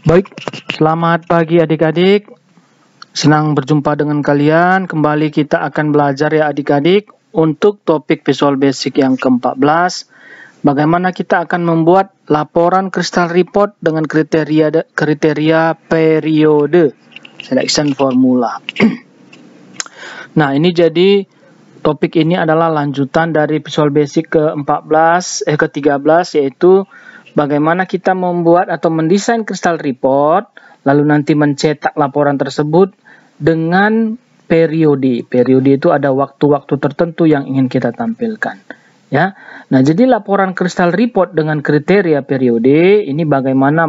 Baik, selamat pagi adik-adik. Senang berjumpa dengan kalian. Kembali kita akan belajar ya adik-adik untuk topik Visual Basic yang ke-14. Bagaimana kita akan membuat laporan Crystal Report dengan kriteria periode selection formula. Nah, ini jadi topik ini adalah lanjutan dari Visual Basic ke-13 yaitu bagaimana kita membuat atau mendesain Crystal Report, lalu nanti mencetak laporan tersebut dengan periode. Periode itu ada waktu-waktu tertentu yang ingin kita tampilkan. Ya, nah jadi laporan Crystal Report dengan kriteria periode ini bagaimana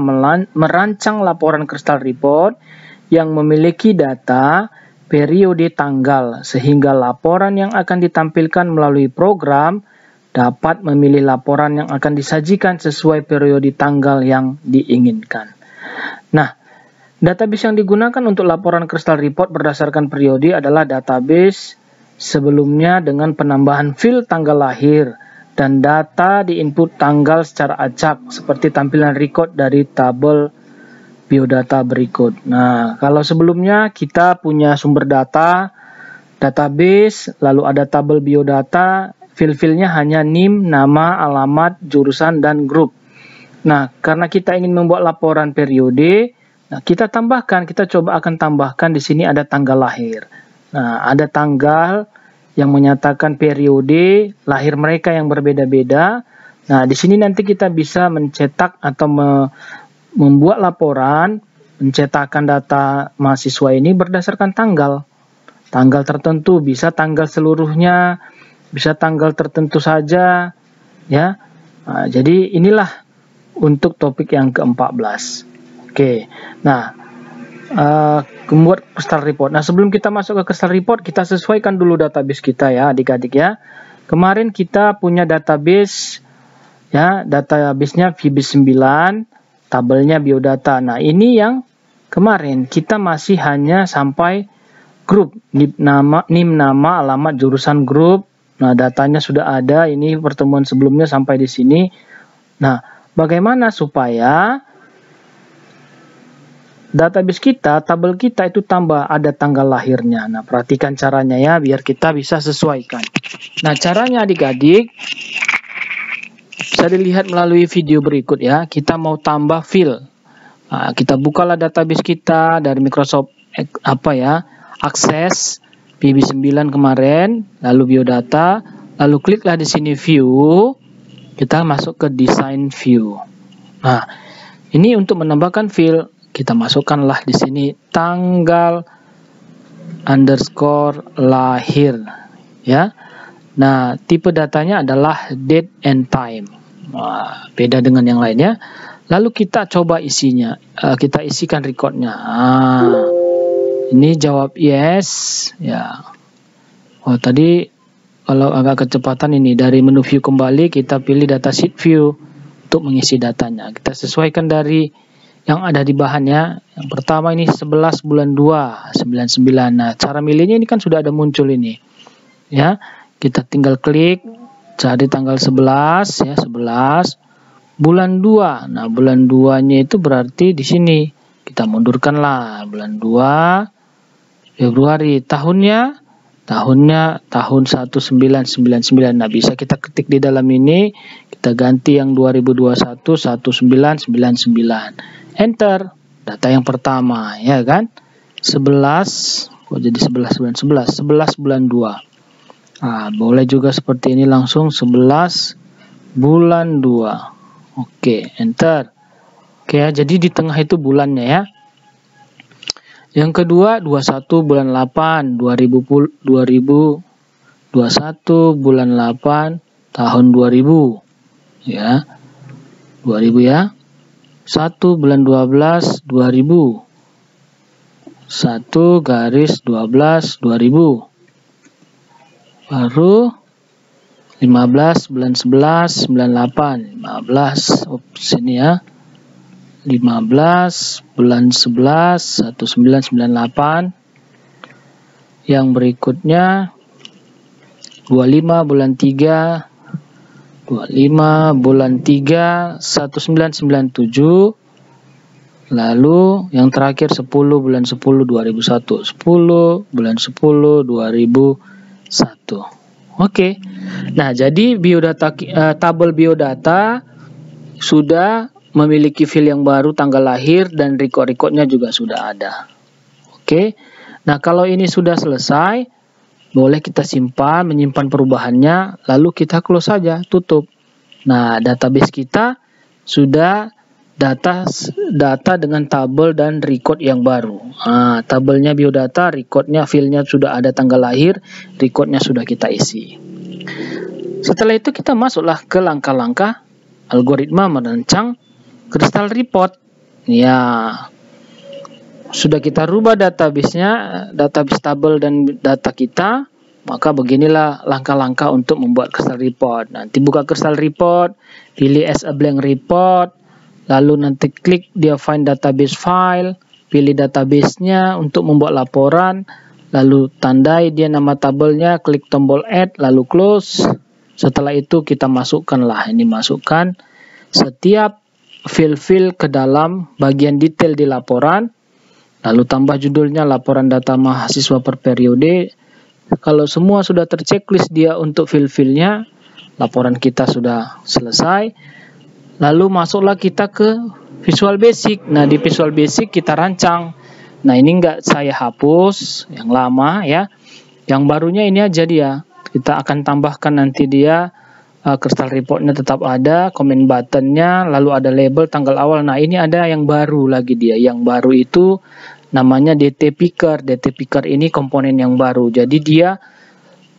merancang laporan Crystal Report yang memiliki data periode tanggal sehingga laporan yang akan ditampilkan melalui program dapat memilih laporan yang akan disajikan sesuai periode tanggal yang diinginkan. Nah, database yang digunakan untuk laporan Crystal Report berdasarkan periode adalah database sebelumnya dengan penambahan field tanggal lahir dan data di input tanggal secara acak seperti tampilan record dari tabel biodata berikut. Nah, kalau sebelumnya kita punya sumber data, database, lalu ada tabel biodata, field-fieldnya hanya NIM, nama, alamat, jurusan, dan grup. Nah, karena kita ingin membuat laporan periode, nah kita coba akan tambahkan di sini ada tanggal lahir. Nah, ada tanggal yang menyatakan periode lahir mereka yang berbeda-beda. Nah, di sini nanti kita bisa mencetak atau membuat laporan, mencetakan data mahasiswa ini berdasarkan tanggal. Tanggal tertentu, bisa tanggal seluruhnya, bisa tanggal tertentu saja, ya. Nah, jadi inilah untuk topik yang ke-14. Oke, nah, membuat Crystal Report. Nah, sebelum kita masuk ke Crystal Report, kita sesuaikan dulu database kita ya, adik-adik ya. Kemarin kita punya database, ya, database-nya VB9, tabelnya biodata. Nah, ini yang kemarin kita masih hanya sampai grup, NIM nama, alamat, jurusan, grup. Nah, datanya sudah ada, ini pertemuan sebelumnya sampai di sini. Nah, bagaimana supaya database kita, tabel kita itu tambah ada tanggal lahirnya. Nah, perhatikan caranya ya, biar kita bisa sesuaikan. Nah, caranya adik-adik, bisa dilihat melalui video berikut ya. Kita mau tambah field. Nah, kita bukalah database kita dari Microsoft Access. VB9 kemarin, lalu biodata, lalu kliklah di sini view, kita masuk ke design view. Nah, ini untuk menambahkan field, kita masukkanlah di sini tanggal underscore lahir, ya. Nah, tipe datanya adalah date and time. Nah, beda dengan yang lainnya. Lalu kita coba isinya, kita isikan recordnya. Ini jawab yes, ya. Oh, tadi kalau agak kecepatan ini dari menu view kembali kita pilih data sheet view untuk mengisi datanya. Kita sesuaikan dari yang ada di bahannya. Yang pertama ini 11 bulan 2, 99. Nah, cara milihnya ini kan sudah ada muncul ini. Ya, kita tinggal klik cari tanggal 11 ya, 11 bulan 2. Nah, bulan 2-nya itu berarti di sini. Kita mundurkanlah bulan 2 Februari, tahun 1999. Nah, bisa kita ketik di dalam ini, kita ganti yang 2021 1999. Enter. Data yang pertama, ya kan? 11, kok jadi 11 bulan 2. Nah, boleh juga seperti ini langsung 11 bulan 2. Oke, enter. Oke ya, jadi di tengah itu bulannya ya. Yang kedua 21 bulan 8 2021 bulan 8 tahun 2000 ya. 2000 ya. 1 bulan 12 2000. 1 garis 12 2000. Baru 15 bulan 11 98 15. Sini ya. 15 bulan 11 1998. Yang berikutnya 25 bulan 3 1997. Lalu yang terakhir 10 bulan 10 2001. 10 bulan 10 2001. Oke. Nah, jadi biodata tabel biodata sudah memiliki field yang baru, tanggal lahir dan record-recordnya juga sudah ada. Oke. Nah, kalau ini sudah selesai, boleh kita simpan, menyimpan perubahannya, lalu kita close saja, tutup. Nah, database kita sudah data dengan tabel dan record yang baru. Nah, tabelnya biodata, recordnya, fieldnya sudah ada tanggal lahir, recordnya sudah kita isi. Setelah itu kita masuklah ke langkah-langkah algoritma merancang Crystal Report. Ya, sudah kita rubah database-nya, database tabel dan data kita, maka beginilah langkah-langkah untuk membuat Crystal Report. Nanti buka Crystal Report, pilih as a blank report, lalu nanti klik dia find database file, pilih database-nya untuk membuat laporan, lalu tandai dia nama tabelnya, klik tombol add, lalu close. Setelah itu kita masukkanlah, ini masukkan setiap field-field ke dalam bagian detail di laporan, lalu tambah judulnya laporan data mahasiswa per periode. Kalau semua sudah terchecklist dia untuk field-fieldnya, laporan kita sudah selesai. Lalu masuklah kita ke Visual Basic. Nah, di Visual Basic kita rancang. Nah, ini enggak saya hapus yang lama ya. Yang barunya ini aja dia. Kita akan tambahkan nanti dia Crystal Report-nya tetap ada, comment button-nya, lalu ada label tanggal awal. Nah, ini ada yang baru lagi dia. Yang baru itu namanya DT Picker. DT Picker ini komponen yang baru. Jadi dia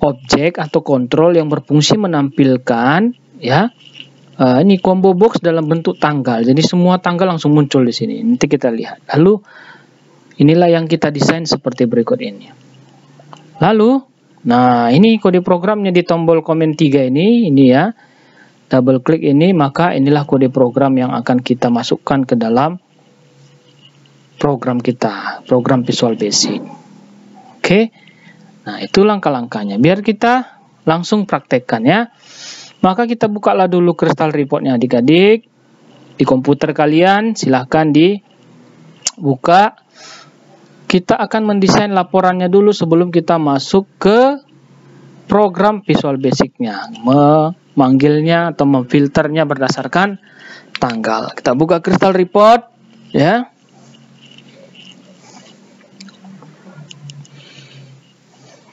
objek atau kontrol yang berfungsi menampilkan ya. Ini combo box dalam bentuk tanggal. Jadi semua tanggal langsung muncul di sini. Nanti kita lihat. Lalu inilah yang kita desain seperti berikut ini. Lalu, nah ini kode programnya di tombol komen 3 ini ya. Double klik ini, maka inilah kode program yang akan kita masukkan ke dalam program kita, program Visual Basic. Oke. Nah, itu langkah-langkahnya. Biar kita langsung praktekkan ya. Maka kita bukalah dulu Crystal Report-nya adik-adik. Di komputer kalian silahkan dibuka. Kita akan mendesain laporannya dulu sebelum kita masuk ke program Visual Basic-nya. Memanggilnya atau memfilternya berdasarkan tanggal. Kita buka Crystal Report ya.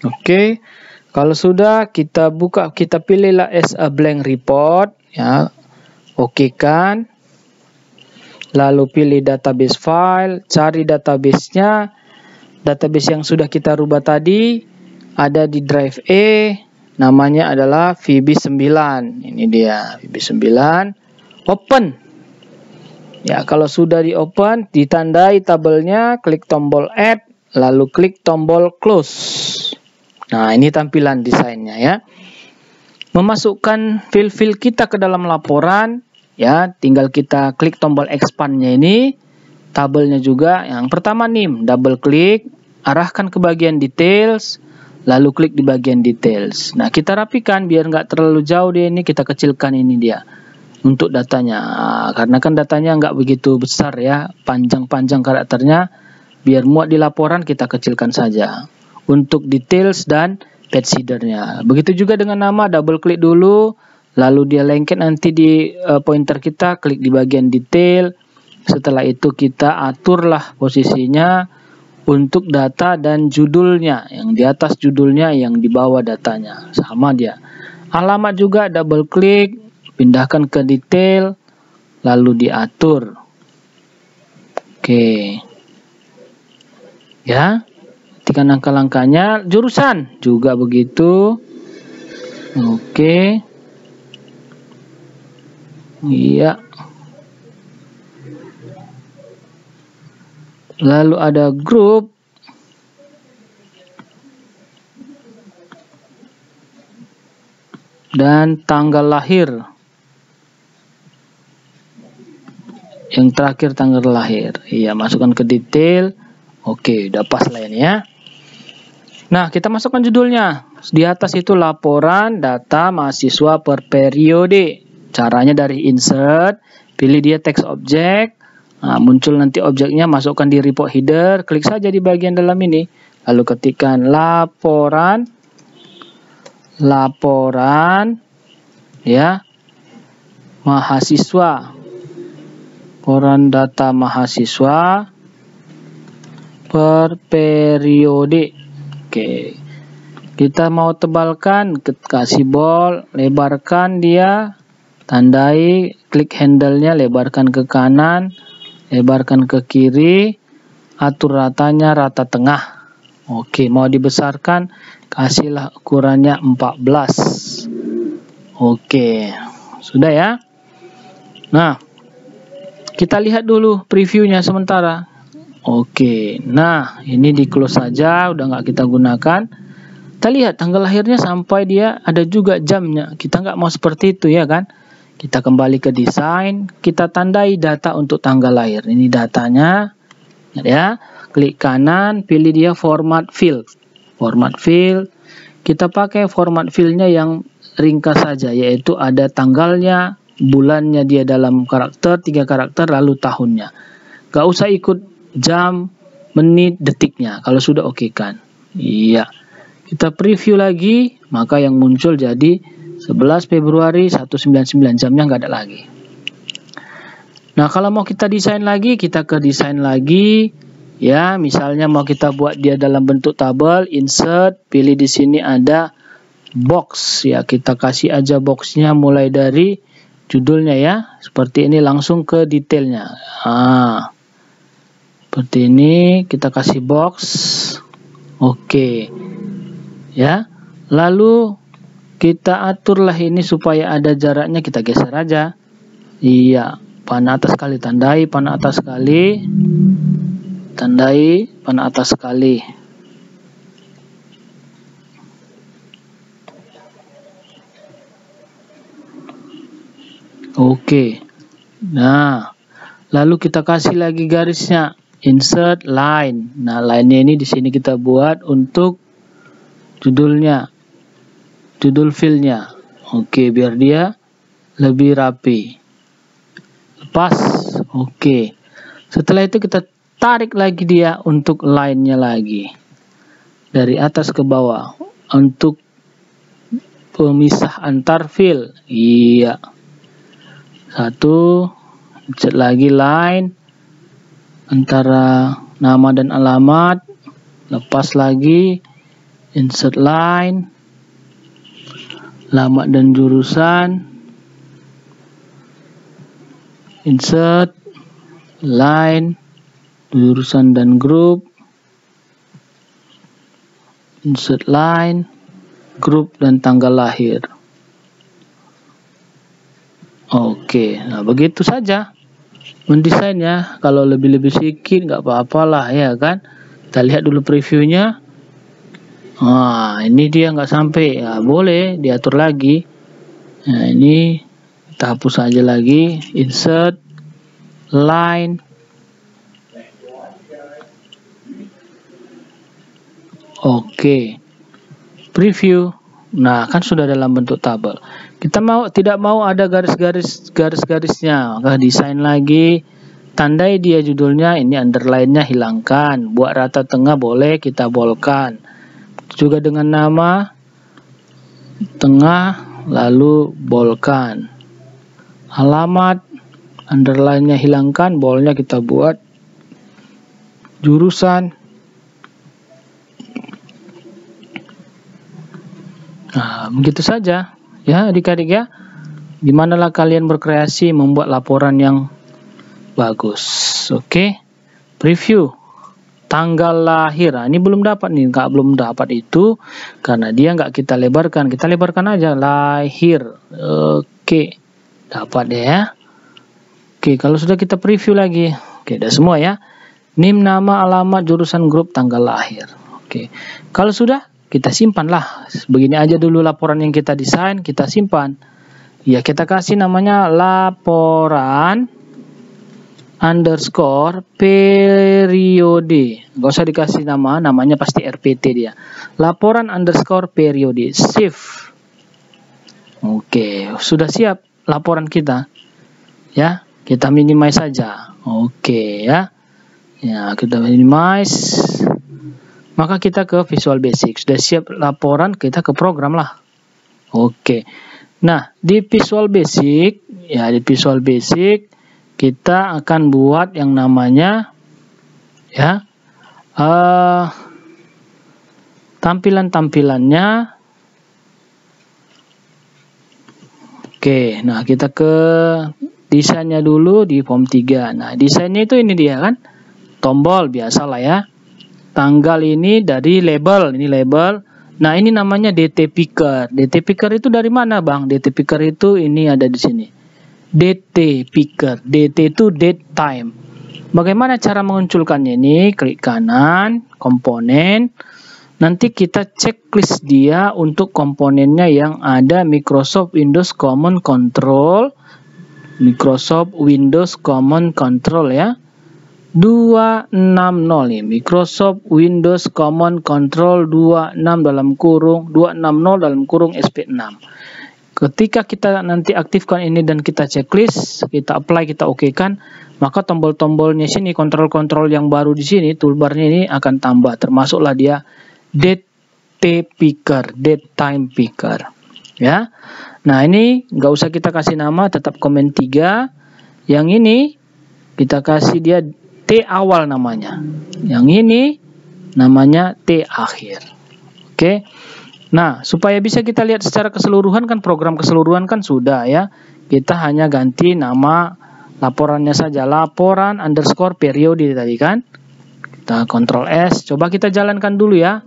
Oke. Kalau sudah kita buka, kita pilihlah as a blank report ya. Oke kan. Lalu pilih database file, cari database-nya. Database yang sudah kita rubah tadi ada di drive E, namanya adalah VB9. Ini dia VB9. Open. Ya, kalau sudah di open, ditandai tabelnya, klik tombol add, lalu klik tombol close. Nah, ini tampilan desainnya ya. Memasukkan file-file kita ke dalam laporan ya, tinggal kita klik tombol expand-nya ini. Tabelnya juga yang pertama name, double klik, arahkan ke bagian details, lalu klik di bagian details. Nah, kita rapikan biar nggak terlalu jauh dia ini, kita kecilkan ini dia untuk datanya. Karena kan datanya nggak begitu besar ya, panjang-panjang karakternya, biar muat di laporan kita kecilkan saja. Untuk details dan page header-nya. Begitu juga dengan nama, double klik dulu, lalu dia lengket nanti di pointer kita, klik di bagian detail. Setelah itu kita aturlah posisinya untuk data dan judulnya. Yang di atas judulnya, yang di bawah datanya. Sama dia. Alamat juga double klik, pindahkan ke detail, lalu diatur. Oke. Ya. Perhatikan langkah-langkahnya. Jurusan juga begitu. Oke. Iya. Lalu ada grup. Dan tanggal lahir. Yang terakhir tanggal lahir. Iya, masukkan ke detail. Oke, udah pas lah ini ya. Nah, kita masukkan judulnya. Di atas itu laporan data mahasiswa per periode. Caranya dari insert, pilih dia text object, Nah, muncul nanti objeknya, masukkan di report header, klik saja di bagian dalam ini, lalu ketikkan laporan ya mahasiswa, laporan data mahasiswa per periode. Oke, kita mau tebalkan, kasih bold, lebarkan dia, tandai, klik handle-nya, lebarkan ke kanan, lebarkan ke kiri, atur ratanya rata tengah. Oke, mau dibesarkan, kasihlah ukurannya 14. Oke, sudah ya. Nah, kita lihat dulu previewnya sementara. Oke, nah ini di close saja, udah nggak kita gunakan. Kita lihat tanggal lahirnya sampai dia ada juga jamnya. Kita nggak mau seperti itu ya kan. Kita kembali ke desain, kita tandai data untuk tanggal lahir. Ini datanya, ya. Klik kanan, pilih dia format field. Format field, kita pakai format fieldnya yang ringkas saja, yaitu ada tanggalnya, bulannya dia dalam karakter, 3 karakter, lalu tahunnya. Gak usah ikut jam, menit, detiknya. Kalau sudah oke kan. Iya. Kita preview lagi, maka yang muncul jadi 11 Februari 199, jamnya nggak ada lagi. Nah, kalau mau kita desain lagi, kita ke desain lagi. Ya, misalnya mau kita buat dia dalam bentuk tabel, insert, pilih di sini ada box. Ya, kita kasih aja boxnya mulai dari judulnya ya. Seperti ini, langsung ke detailnya. Seperti ini, kita kasih box. Oke. Ya, lalu kita aturlah ini supaya ada jaraknya, kita geser aja. Iya, panah atas sekali, tandai panah atas sekali, tandai panah atas sekali. Oke. Nah, lalu kita kasih lagi garisnya, insert line. Nah, line-nya ini di sini kita buat untuk judulnya, judul file-nya. Oke, biar dia lebih rapi. Lepas. Oke. Setelah itu kita tarik lagi dia untuk line-nya lagi. Dari atas ke bawah. Untuk pemisah antar file. Iya. Satu. Insert lagi line. Antara nama dan alamat. Lepas lagi. Insert line, alamat dan jurusan, insert line, jurusan dan grup, insert line, grup dan tanggal lahir. Oke, nah begitu saja mendesainnya. Kalau lebih-lebih sedikit nggak apa-apalah ya kan. Kita lihat dulu previewnya. Nah, ini dia nggak sampai, ya boleh diatur lagi. Nah, ini kita hapus aja lagi, insert line. Oke, preview. Nah, kan sudah dalam bentuk tabel. Kita tidak mau ada garis-garisnya, maka desain lagi, tandai dia judulnya, ini underline-nya hilangkan, buat rata tengah boleh kita boldkan. Juga dengan nama tengah lalu boldkan. Alamat underline-nya hilangkan, boldnya kita buat jurusan. Nah, begitu saja ya adik-adik ya. Dimanalah kalian berkreasi membuat laporan yang bagus. Oke, preview tanggal lahir. Nah, ini belum dapat nih, belum dapat itu karena dia nggak kita lebarkan. Kita lebarkan aja lahir. Oke, dapat ya. Oke, kalau sudah kita preview lagi. Oke, udah semua ya. NIM, nama, alamat, jurusan, grup, tanggal lahir. Oke, kalau sudah kita simpanlah. Begini aja dulu laporan yang kita desain, kita simpan. Ya, kita kasih namanya laporan underscore periode. Gak usah dikasih nama, namanya pasti RPT dia. Laporan underscore periode. Save. Oke, sudah siap laporan kita. Ya, Kita minimize saja. Oke ya. Ya, kita minimize. Maka kita ke Visual Basic. Sudah siap laporan, kita ke program lah. Oke. Nah, di Visual Basic, ya di Visual Basic kita akan buat yang namanya ya tampilan-tampilannya. Oke, nah kita ke desainnya dulu di form 3. Nah, desainnya itu ini dia kan. Tombol biasa lah ya. Tanggal ini dari label, ini label. Nah, ini namanya DT Picker. DT Picker itu dari mana, Bang? DT Picker itu ini ada di sini. DT Picker. DT itu date time. Bagaimana cara mengunculkannya ini? Klik kanan, komponen. Nanti kita checklist dia untuk komponennya yang ada Microsoft Windows Common Control. Microsoft Windows Common Control ya. 260 nih. Microsoft Windows Common Control 26 dalam kurung 260 dalam kurung SP6. Ketika kita nanti aktifkan ini dan kita checklist, kita apply, kita oke-kan, maka tombol-tombolnya sini, kontrol-kontrol yang baru di sini, toolbarnya ini akan tambah. Termasuklah dia DT Picker, Date Time Picker. Ya. Nah, ini nggak usah kita kasih nama, tetap komen 3. Yang ini kita kasih dia T awal namanya. Yang ini namanya T akhir. Oke. Nah, supaya bisa kita lihat secara keseluruhan kan, program keseluruhan kan sudah ya. Kita hanya ganti nama laporannya saja, laporan underscore periode tadi kan. Kita Ctrl S, coba kita jalankan dulu ya.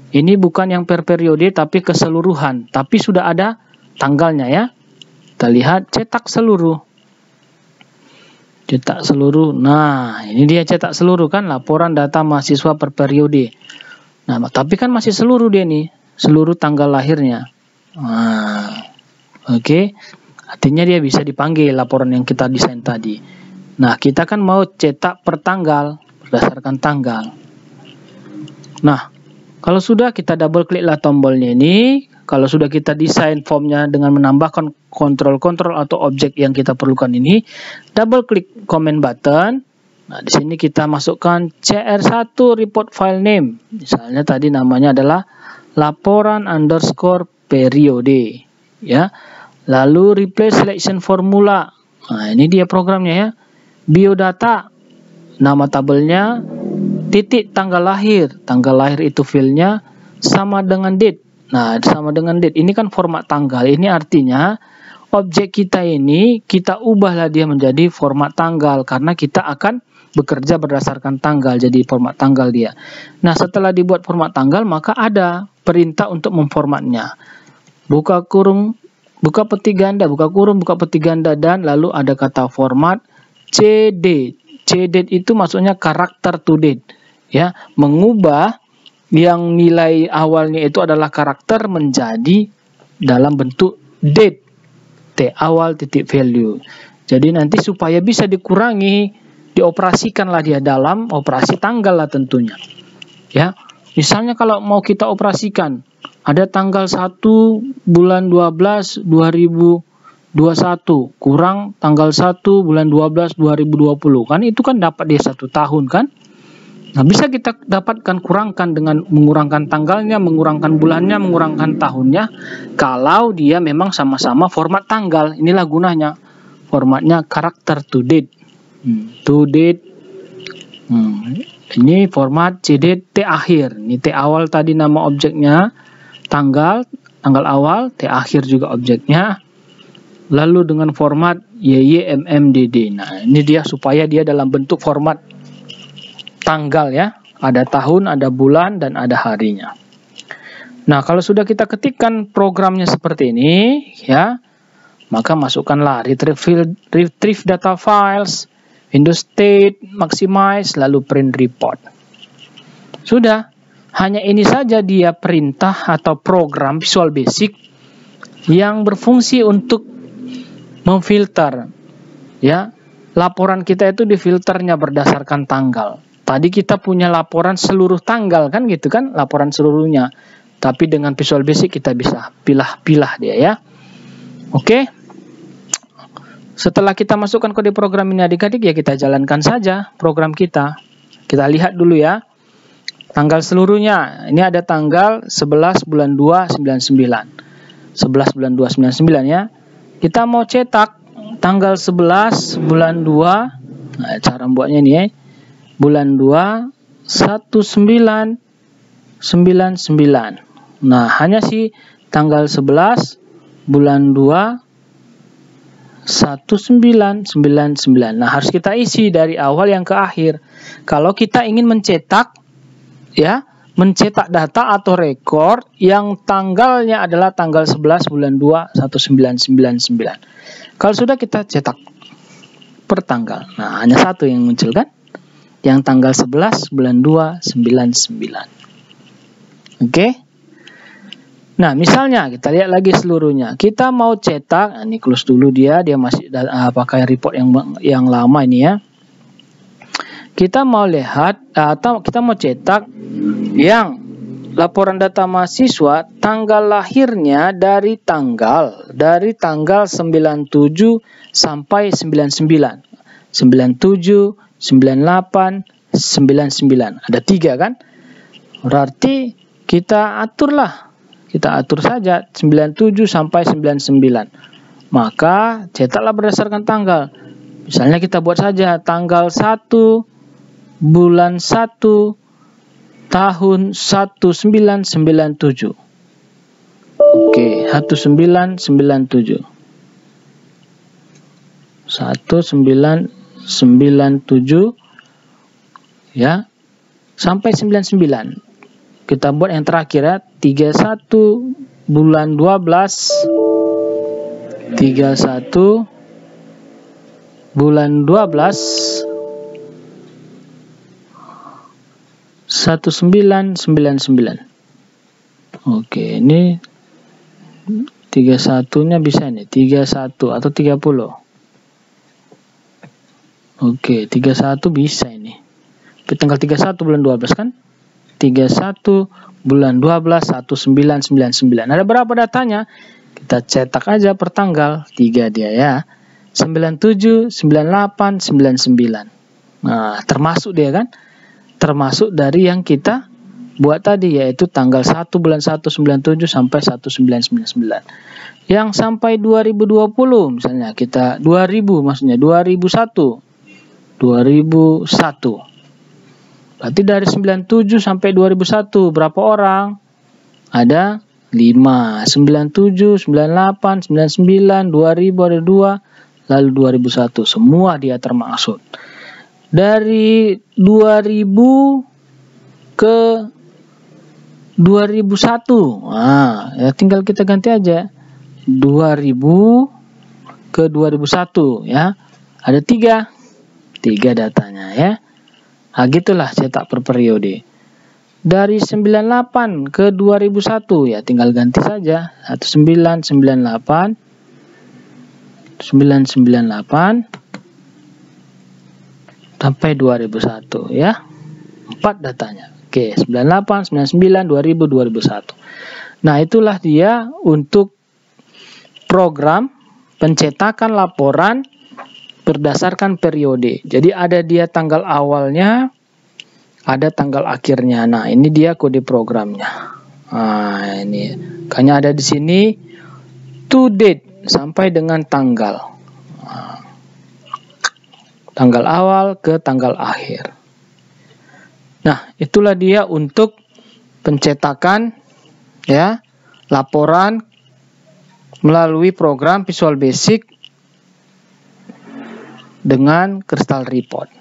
Ini bukan yang per periode tapi keseluruhan, tapi sudah ada tanggalnya ya. Kita lihat cetak seluruh. Cetak seluruh. Nah, ini dia cetak seluruh kan, laporan data mahasiswa per periode. Nah, tapi kan masih seluruh dia nih, seluruh tanggal lahirnya. Nah, oke. Artinya dia bisa dipanggil laporan yang kita desain tadi. Nah, kita kan mau cetak per tanggal, berdasarkan tanggal. Nah, kalau sudah kita double kliklah tombolnya ini. Kalau sudah kita desain formnya dengan menambahkan kontrol-kontrol atau objek yang kita perlukan ini, double klik comment button. Nah, di sini kita masukkan CR1 report file name. Misalnya tadi namanya adalah laporan underscore periode. Ya. Lalu replace selection formula. Nah, ini dia programnya ya. Biodata. Nama tabelnya titik tanggal lahir. Tanggal lahir itu filenya sama dengan date. Nah, sama dengan date. Ini kan format tanggal. Ini artinya objek kita ini kita ubahlah dia menjadi format tanggal karena kita akan bekerja berdasarkan tanggal. Jadi format tanggal dia. Nah, setelah dibuat format tanggal maka ada perintah untuk memformatnya. Buka kurung, buka peti ganda, buka kurung, buka peti ganda, dan lalu ada kata format CD. CD itu maksudnya karakter to date. Ya, mengubah yang nilai awalnya itu adalah karakter menjadi dalam bentuk date. T awal titik value. Jadi nanti supaya bisa dikurangi, dioperasikanlah dia dalam operasi tanggal lah tentunya. Ya. Misalnya kalau mau kita operasikan ada tanggal 1 bulan 12 2021 kurang tanggal 1 bulan 12 2020 kan, itu kan dapat dia 1 tahun kan. Nah, bisa kita dapatkan kurangkan dengan mengurangkan tanggalnya, mengurangkan bulannya, mengurangkan tahunnya kalau dia memang sama-sama format tanggal. Inilah gunanya. Formatnya karakter to date. To date. Ini format CD T akhir. Ini T awal tadi nama objeknya, tanggal awal, T akhir juga objeknya. Lalu dengan format YYMMDD. Nah, ini dia supaya dia dalam bentuk format tanggal ya. Ada tahun, ada bulan, dan ada harinya. Nah, kalau sudah kita ketikkan programnya seperti ini, ya, maka masukkanlah retrieve data files, Windows State, maximize, lalu print report. Sudah, hanya ini saja dia perintah atau program Visual Basic yang berfungsi untuk memfilter, ya, laporan kita itu difilternya berdasarkan tanggal. Tadi kita punya laporan seluruh tanggal kan gitu kan, laporan seluruhnya. Tapi dengan Visual Basic kita bisa pilah-pilah dia ya. Oke. Setelah kita masukkan kode program ini adik-adik, ya kita jalankan saja program kita. Kita lihat dulu ya. Tanggal seluruhnya. Ini ada tanggal 11 bulan 2 99. 11 bulan 2 99 ya. Kita mau cetak tanggal 11 bulan 2. Nah, cara buatnya ini ya. Bulan 2 1999. Nah, hanya sih tanggal 11 bulan 2 1999. Nah, harus kita isi dari awal yang ke akhir. Kalau kita ingin mencetak ya, mencetak data atau rekor yang tanggalnya adalah tanggal 11 bulan 2 1999. Kalau sudah kita cetak per tanggal. Nah, hanya satu yang muncul kan? Yang tanggal 11 bulan 2 99. Oke. Nah, misalnya kita lihat lagi seluruhnya. Kita mau cetak, ini close dulu dia masih pakai report yang lama ini ya. Kita mau lihat atau kita mau cetak yang laporan data mahasiswa tanggal lahirnya dari tanggal 97 sampai 99. 97, 98, 99. Ada 3 kan? Berarti kita atur saja 97 sampai 99. Maka cetaklah berdasarkan tanggal. Misalnya kita buat saja tanggal 1 bulan 1 tahun 1997. Oke, 1997. 1997 ya sampai 99. Kita buat yang terakhir ya, 31 bulan 12 31 bulan 12 1999. Oke, ini 31-nya bisa nih, 31 atau 30. Oke, 31 bisa ini. Tanggal 31 bulan 12 kan? 31 bulan 12 1999. Ada berapa datanya? Kita cetak aja per tanggal 3 dia ya. 97, 98, 99. Nah, termasuk dia kan? Termasuk dari yang kita buat tadi, yaitu tanggal 1 bulan 1 97 sampai 1999. Yang sampai 2020 misalnya kita 2000 maksudnya 2001. Berarti dari 97 sampai 2001 berapa orang? Ada 5. 97, 98, 99, 2000 ada 2, lalu 2001. Semua dia termaksud. Dari 2000 ke 2001. Nah, ya tinggal kita ganti aja. 2000 ke 2001 ya. Ada 3 datanya ya. Nah, gitulah cetak per periode. Dari 98 ke 2001 ya tinggal ganti saja 1998 sampai 2001 ya. 4 datanya. Oke, 98, 99, 2000, 2001. Nah, itulah dia untuk program pencetakan laporan berdasarkan periode. Jadi ada dia tanggal awalnya, ada tanggal akhirnya. Nah, ini dia kode programnya. Nah, ini kayaknya ada di sini to date sampai dengan tanggal. Nah, tanggal awal ke tanggal akhir. Nah, itulah dia untuk pencetakan ya laporan melalui program Visual Basic dengan Crystal Report.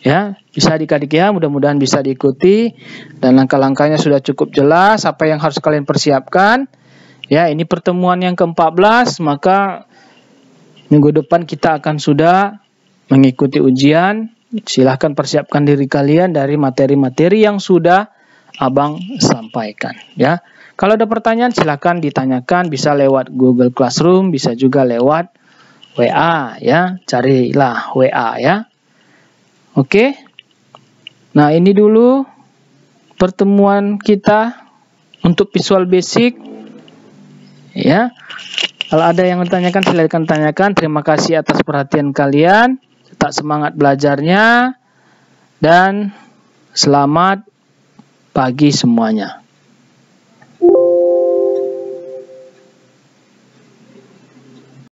Ya, bisa adik-adik ya, mudah-mudahan bisa diikuti dan langkah-langkahnya sudah cukup jelas apa yang harus kalian persiapkan. Ya, ini pertemuan yang ke-14, maka minggu depan kita akan sudah mengikuti ujian. Silahkan persiapkan diri kalian dari materi-materi yang sudah Abang sampaikan ya. Kalau ada pertanyaan silahkan ditanyakan, bisa lewat Google Classroom, bisa juga lewat WA ya, carilah WA ya. Oke. Nah, ini dulu pertemuan kita untuk Visual Basic ya. Kalau ada yang ditanyakan, silakan tanyakan. Terima kasih atas perhatian kalian. Tetap semangat belajarnya. Dan selamat pagi semuanya.